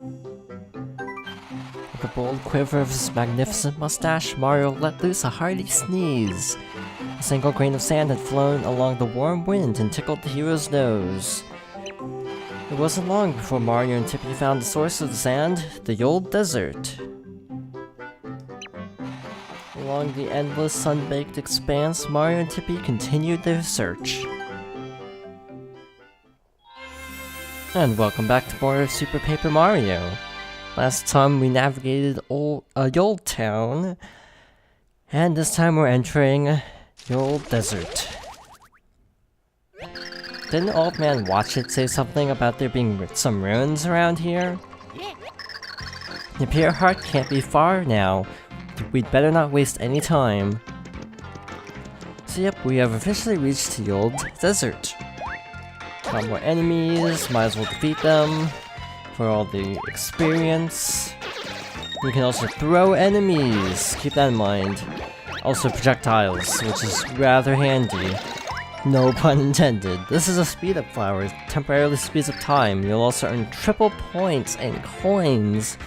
With a bold quiver of his magnificent mustache, Mario let loose a hearty sneeze. A single grain of sand had flown along the warm wind and tickled the hero's nose. It wasn't long before Mario and Tippy found the source of the sand, the Yold Desert. Along the endless sun-baked expanse, Mario and Tippy continued their search. And welcome back to more Super Paper Mario. Last time we navigated Yold Town, and this time we're entering Yold Desert. Didn't Old Man Watch It say something about there being some ruins around here? The Pier Heart can't be far now. We'd better not waste any time. So yep, we have officially reached Yold Desert. Got more enemies, might as well defeat them for all the experience. We can also throw enemies, keep that in mind. Also projectiles, which is rather handy. No pun intended. This is a speed up flower, it temporarily speeds up time. You'll also earn triple points and coins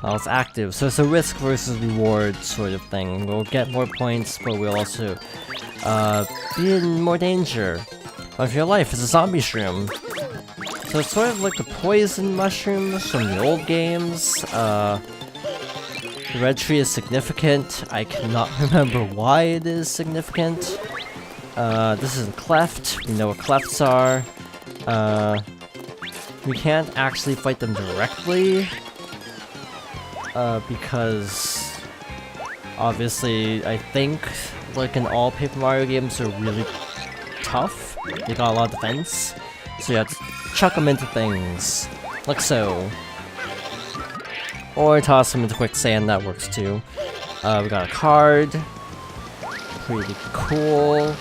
while it's active, so it's a risk versus reward sort of thing. We'll get more points, but we'll also be in more danger of your life as a zombie shroom. So it's sort of like the poison mushrooms from the old games. The red tree is significant. I cannot remember why it is significant. This is a cleft. We know what clefts are. We can't actually fight them directly. Because obviously, I think, like in all Paper Mario games, they're really tough. They got a lot of defense. So you have to chuck them into things. Like so. Or toss them into quicksand, that works too. We got a card. Pretty cool.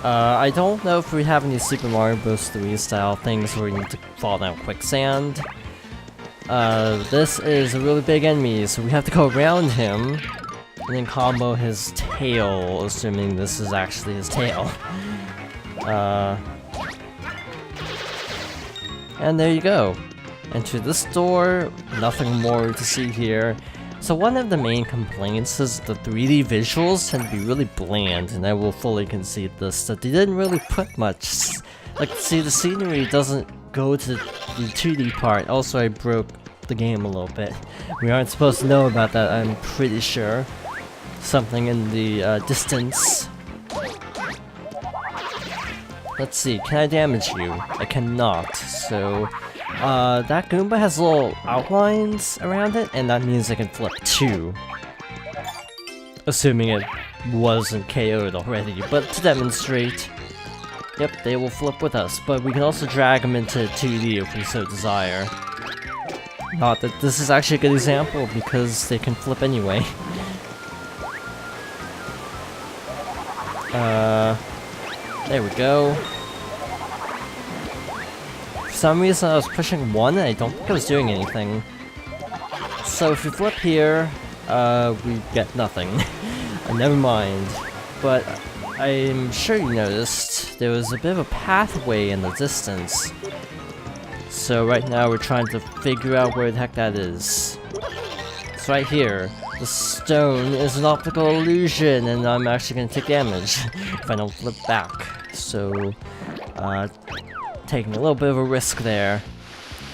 I don't know if we have any Super Mario Bros. 3 style things where you need to fall down quicksand. This is a really big enemy, so we have to go around him and then combo his tail, assuming this is actually his tail. And there you go. Enter this door, nothing more to see here. So one of the main complaints is the 3D visuals tend to be really bland, and I will fully concede this, that they didn't really put much. Like, see, the scenery doesn't go to the 2D part. Also, I broke the game a little bit. We aren't supposed to know about that, I'm pretty sure. Something in the distance. Let's see, can I damage you? I cannot, so... that Goomba has little outlines around it, and that means I can flip too. Assuming it wasn't KO'd already, but to demonstrate... Yep, they will flip with us, but we can also drag them into 2D if we so desire. Not that this is actually a good example, because they can flip anyway. There we go. For some reason I was pushing 1 and I don't think I was doing anything. So if we flip here, we get nothing. Never mind. But I'm sure you noticed there was a bit of a pathway in the distance. So right now we're trying to figure out where the heck that is. It's right here. The stone is an optical illusion, and I'm actually gonna take damage if I don't flip back. So, taking a little bit of a risk there.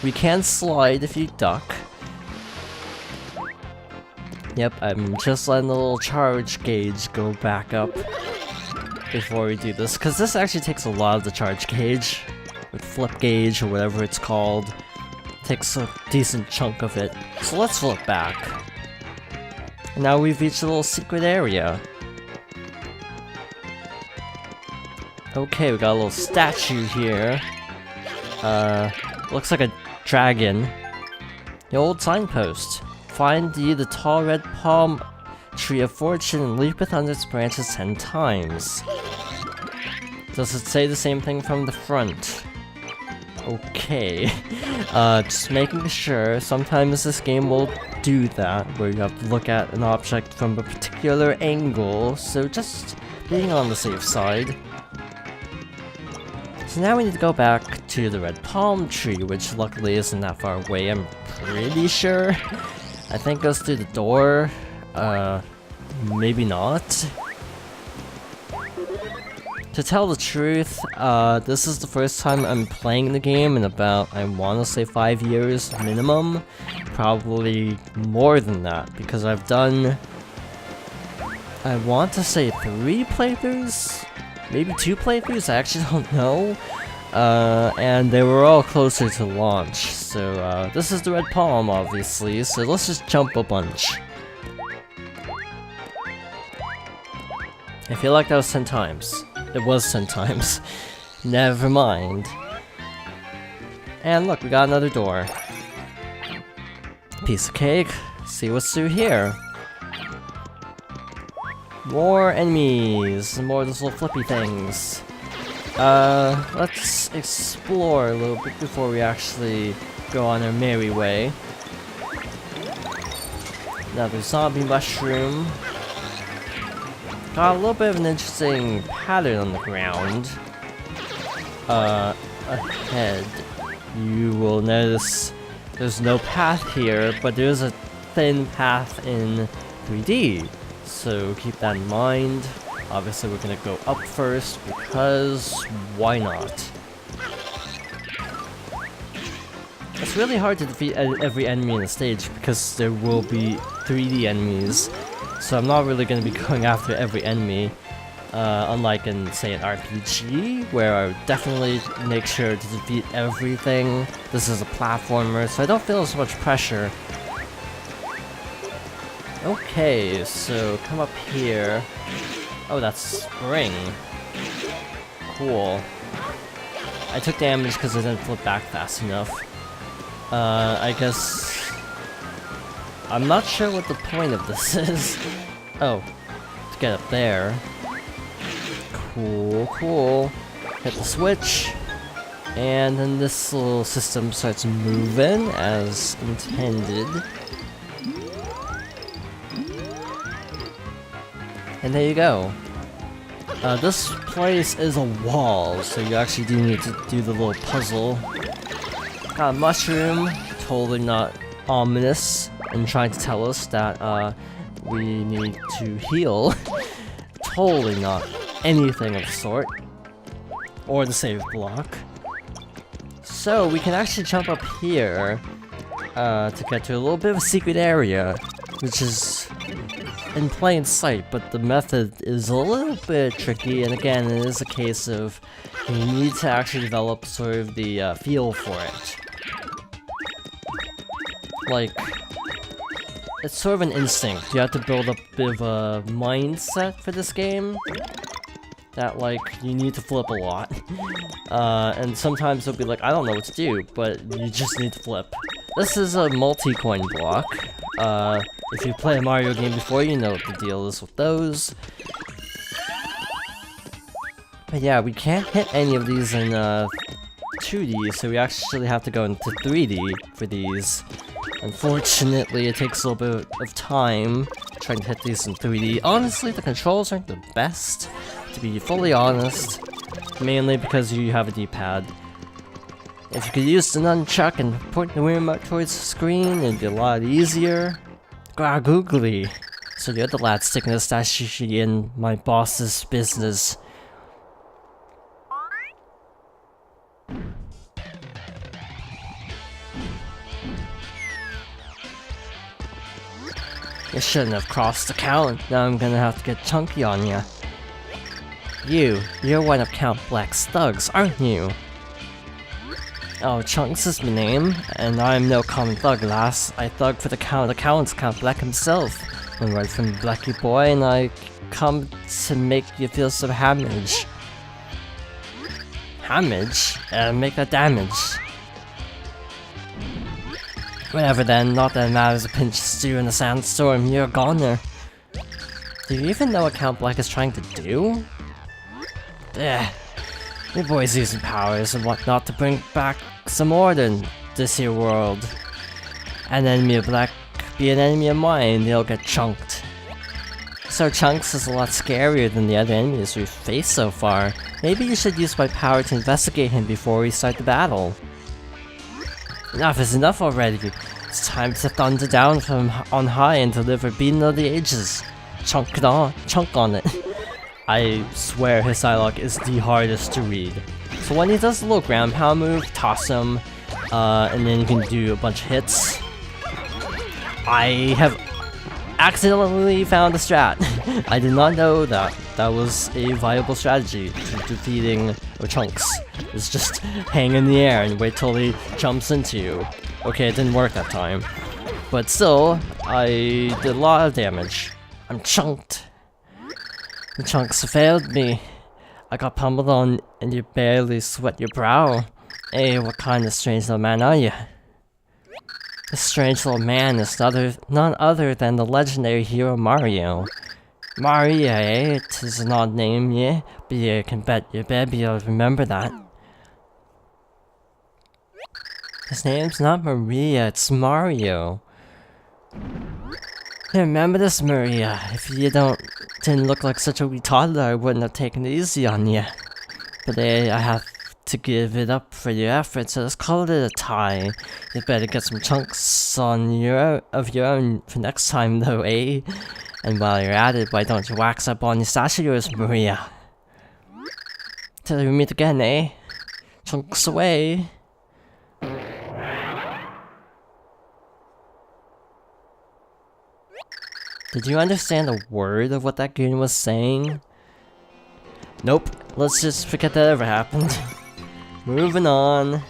We can slide if you duck. Yep, I'm just letting the little charge gauge go back up before we do this, because this actually takes a lot of the charge gauge. With flip gauge or whatever it's called. Takes a decent chunk of it. So let's flip back. And now we've reached a little secret area. Okay, we got a little statue here. Looks like a dragon. The old signpost. Find ye the tall red palm tree of fortune and leapeth under its branches 10 times. Does it say the same thing from the front? Okay. Just making sure. Sometimes this game will do that, where you have to look at an object from a particular angle, so just being on the safe side. So now we need to go back to the red palm tree, which luckily isn't that far away, I'm pretty sure. I think it goes through the door. Maybe not. To tell the truth, this is the first time I'm playing the game in about, I want to say 5 years minimum. Probably more than that, because I've done, I want to say 3 playthroughs? Maybe 2 playthroughs? I actually don't know. And they were all closer to launch. So, this is the red palm, obviously, so let's just jump a bunch. I feel like that was 10 times. It was 10 times. Never mind. And look, we got another door. Piece of cake. See what's through here. More enemies. More of those little flippy things. Let's explore a little bit before we actually go on our merry way. Another zombie mushroom. Got a little bit of an interesting pattern on the ground. Ahead, you will notice there's no path here, but there's a thin path in 3D. So keep that in mind. Obviously we're gonna go up first, because why not? It's really hard to defeat every enemy in the stage, because there will be 3D enemies. So I'm not really going to be going after every enemy, unlike in, say, an RPG, where I would definitely make sure to defeat everything. This is a platformer, so I don't feel as much pressure. Okay, so come up here. Oh, that's spring. Cool. I took damage because I didn't flip back fast enough. I guess... I'm not sure what the point of this is. Oh, to get up there. Cool, cool. Hit the switch. And then this little system starts moving as intended. And there you go. This place is a wall, so you actually do need to do the little puzzle. Got a mushroom, totally not ominous, and trying to tell us that we need to heal. Totally not anything of the sort. Or the save block. So we can actually jump up here to get to a little bit of a secret area, which is in plain sight, but the method is a little bit tricky, and again, it is a case of you need to actually develop sort of the feel for it. Like, it's sort of an instinct. You have to build up a bit of a mindset for this game. That, like, you need to flip a lot. And sometimes it'll be like, I don't know what to do, but you just need to flip. This is a multi-coin block. If you play a Mario game before, you know what the deal is with those. But yeah, we can't hit any of these in 2D, so we actually have to go into 3D for these. Unfortunately, it takes a little bit of time trying to hit these in 3D. Honestly, the controls aren't the best, to be fully honest. Mainly because you have a D-pad. If you could use the nunchuck and point the remote towards the screen, it'd be a lot easier. Googly. So the other lad sticking a stash in my boss's business. You shouldn't have crossed the count. Now I'm gonna have to get chunky on ya. You're one of Count Black's thugs, aren't you? Oh, Chunks is my name, and I'm no common thug, lass. I thug for the Count of Counts, Count Black himself. I'm right from Blackie boy, and I come to make you feel some damage. Damage? Make a damage. Whatever then, not that it matters a pinch of stew in a sandstorm, you're a goner. Do you even know what Count Black is trying to do? Ugh. Your boy's using powers and whatnot to bring back some order in this here world. An enemy of Black be an enemy of mine, they'll get chunked. So Chunks is a lot scarier than the other enemies we've faced so far. Maybe you should use my power to investigate him before we start the battle. Enough is enough already. It's time to thunder down from on high and deliver Beating of the Ages. Chunk on it. I swear his dialogue is the hardest to read. So when he does the little ground pound move, toss him, and then you can do a bunch of hits. I have accidentally found a strat. I did not know that that was a viable strategy to defeating Chunks. It's just hang in the air and wait till he jumps into you. Okay, it didn't work that time. But still, I did a lot of damage. I'm chunked. The Chunks failed me. I got pummeled on and you barely sweat your brow. Hey, what kind of strange little man are you? This strange little man is none other than the legendary hero Mario. Mario, eh? It is an odd name, yeah? But you can bet your baby you'll remember that. His name's not Maria, it's Mario. Hey, remember this, Maria? If you didn't look like such a wee toddler, I wouldn't have taken it easy on you. But I have to give it up for your efforts, so let's call it a tie. You better get some chunks of your own for next time, though, eh? And while you're at it, why don't you wax up on your stash of yours, Maria? Till we meet again, eh? Chunks away. Did you understand a word of what that goon was saying? Nope. Let's just forget that ever happened. Moving on.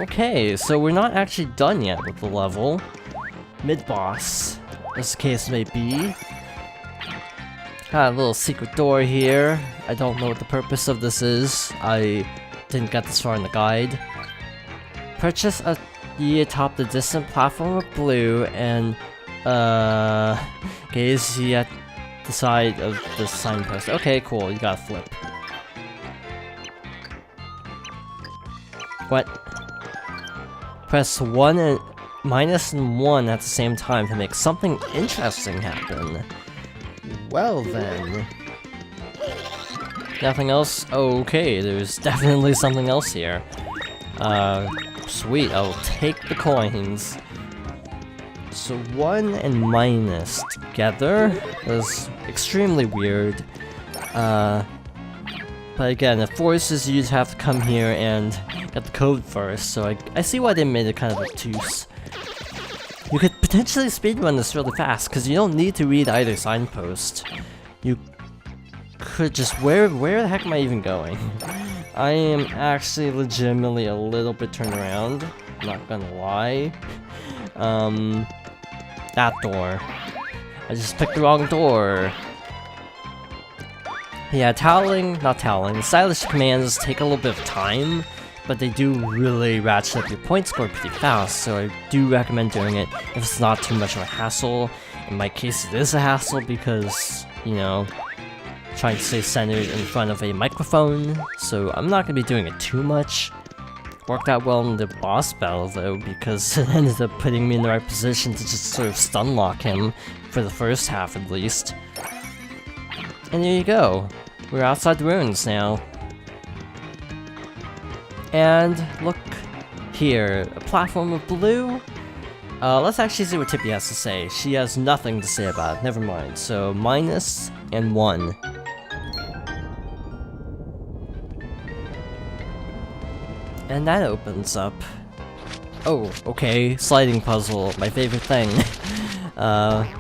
Okay, so we're not actually done yet with the level. Mid-boss, as the case may be. Got a little secret door here. I don't know what the purpose of this is. I didn't get this far in the guide. Purchase a ye atop the distant platform of blue and gaze ye at the side of the signpost. Okay, cool, you gotta flip. What? Press 1 and minus and 1 at the same time to make something interesting happen. Well then. Nothing else? Okay, there's definitely something else here. Sweet, I'll take the coins. So 1 and minus together is extremely weird. But again, it forces you to have to come here and get the code first, so I see why they made it kind of obtuse. You could potentially speedrun this really fast, because you don't need to read either signpost. You could just... Where the heck am I even going? I am actually legitimately a little bit turned around, not gonna lie. That door. I just picked the wrong door. Yeah, the stylish commands take a little bit of time, but they do really ratchet up your point score pretty fast, so I do recommend doing it if it's not too much of a hassle. In my case, it is a hassle because, you know, trying to stay centered in front of a microphone, so I'm not going to be doing it too much. Worked out well in the boss battle though, because it ended up putting me in the right position to just sort of stun lock him, for the first half at least. And there you go, we're outside the ruins now. And look here, a platform of blue? Let's actually see what Tippy has to say. She has nothing to say about it, never mind. So, minus and 1. And that opens up. Oh, okay, sliding puzzle, my favorite thing. Okie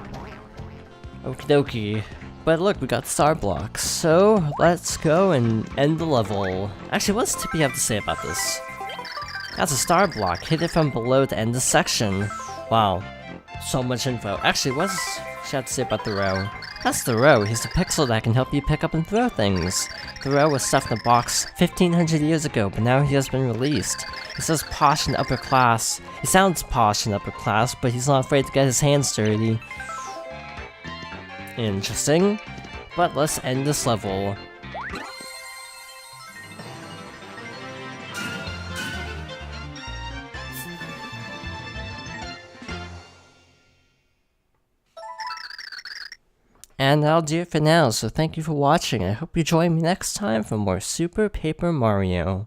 dokie. But look, we got star blocks, so let's go and end the level. Actually, what does Tippy have to say about this? That's a star block, hit it from below to end the section. Wow, so much info. Actually, what does she have to say about the row? That's the row, he's the pixel that can help you pick up and throw things. The row was stuffed in a box 1500 years ago, but now he has been released. He says posh and upper class. He sounds posh and upper class, but he's not afraid to get his hands dirty. Interesting, but let's end this level. And that'll do it for now, so thank you for watching. I hope you join me next time for more Super Paper Mario.